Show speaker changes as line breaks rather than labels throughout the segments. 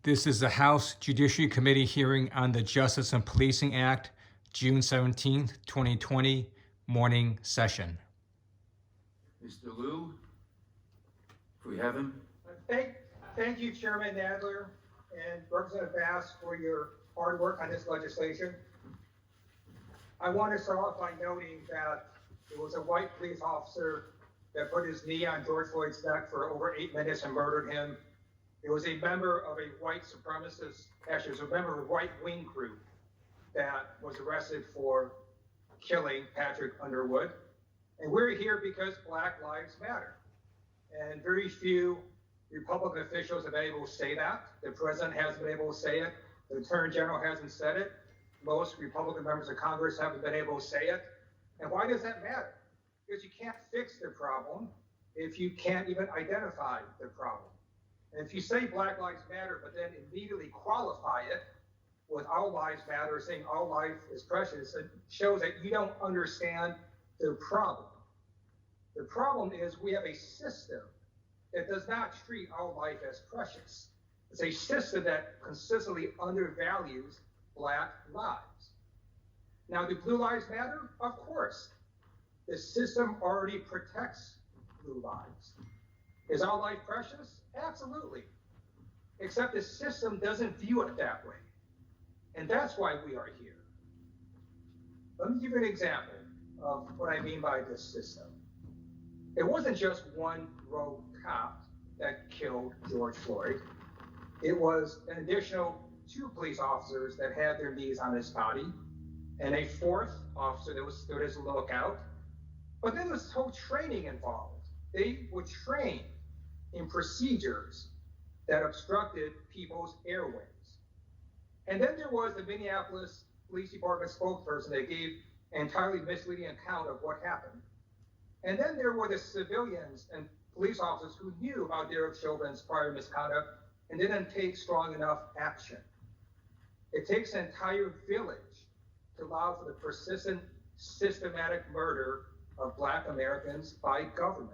This is the House Judiciary Committee hearing on the Justice and Policing Act, June 17th, 2020, morning session.
Mr. Liu, if we have him.
Thank you, Chairman Nadler and Representative Bass, for your hard work on this legislation. I want to start off by noting that it was a white police officer that put his knee on George Floyd's neck for over 8 minutes and murdered him. It was a member of a white supremacist, actually it was a member of a right wing group that was arrested for killing Patrick Underwood. And we're here because Black Lives Matter. And very few Republican officials have been able to say that. The president hasn't been able to say it. The Attorney General hasn't said it. Most Republican members of Congress haven't been able to say it. And why does that matter? Because you can't fix the problem if you can't even identify the problem. And if you say Black Lives Matter, but then immediately qualify it with All Lives Matter, saying all life is precious, it shows that you don't understand the problem. The problem is we have a system that does not treat all life as precious. It's a system that consistently undervalues Black lives. Now, do blue lives matter? Of course. The system already protects blue lives. Is all life precious? Absolutely. Except the system doesn't view it that way. And that's why we are here. Let me give you an example of what I mean by this system. It wasn't just one rogue cop that killed George Floyd. It was an additional 2 police officers that had their knees on his body, and a 4th officer that stood as a lookout. But then there's whole training involved. They were trained in procedures that obstructed people's airways. And then there was the Minneapolis Police Department spokesperson that gave an entirely misleading account of what happened. And then there were the civilians and police officers who knew about Derek Chauvin's prior misconduct and didn't take strong enough action. It takes an entire village to allow for the persistent, systematic murder of Black Americans by government.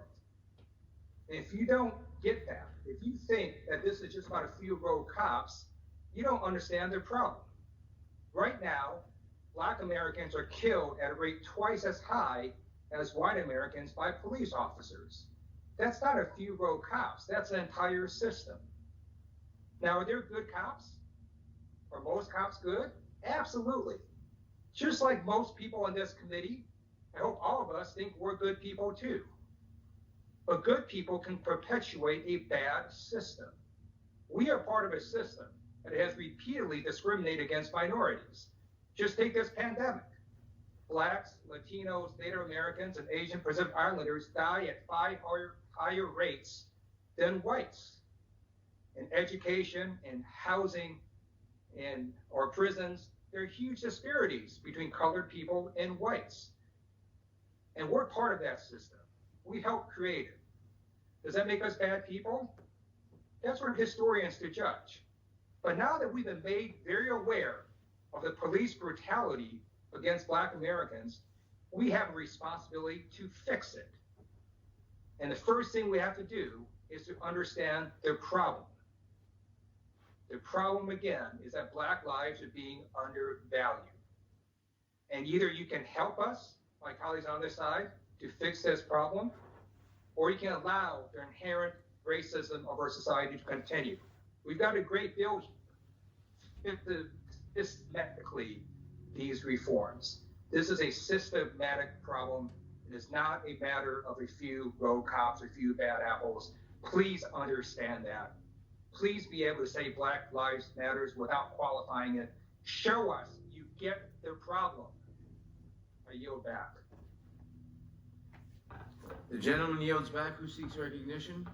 And if you don't get that, if you think that this is just about a few rogue cops, you don't understand their problem. Right now, Black Americans are killed at a rate twice as high as white Americans by police officers. That's not a few rogue cops, that's an entire system. Now, are there good cops? Are most cops good? Absolutely. Just like most people in this committee, I hope all of us think we're good people too. But good people can perpetuate a bad system. We are part of a system that has repeatedly discriminated against minorities. Just take this pandemic. Blacks, Latinos, Native Americans, and Asian Pacific Islanders die at 5 higher rates than whites. In education, in housing, in our prisons, there are huge disparities between colored people and whites. And we're part of that system. We helped create it. Does that make us bad people? That's for historians to judge. But now that we've been made very aware of the police brutality against Black Americans, we have a responsibility to fix it. And the first thing we have to do is to understand the problem. The problem, again, is that Black lives are being undervalued. And either you can help us, my colleagues on this side, to fix this problem, or you can allow the inherent racism of our society to continue. We've got a great bill systematically these reforms. This is a systematic problem. It is not a matter of a few rogue cops or a few bad apples. Please understand that. Please be able to say Black Lives Matters without qualifying it. Show us you get the problem. I yield back.
The gentleman yields back. Who seeks recognition?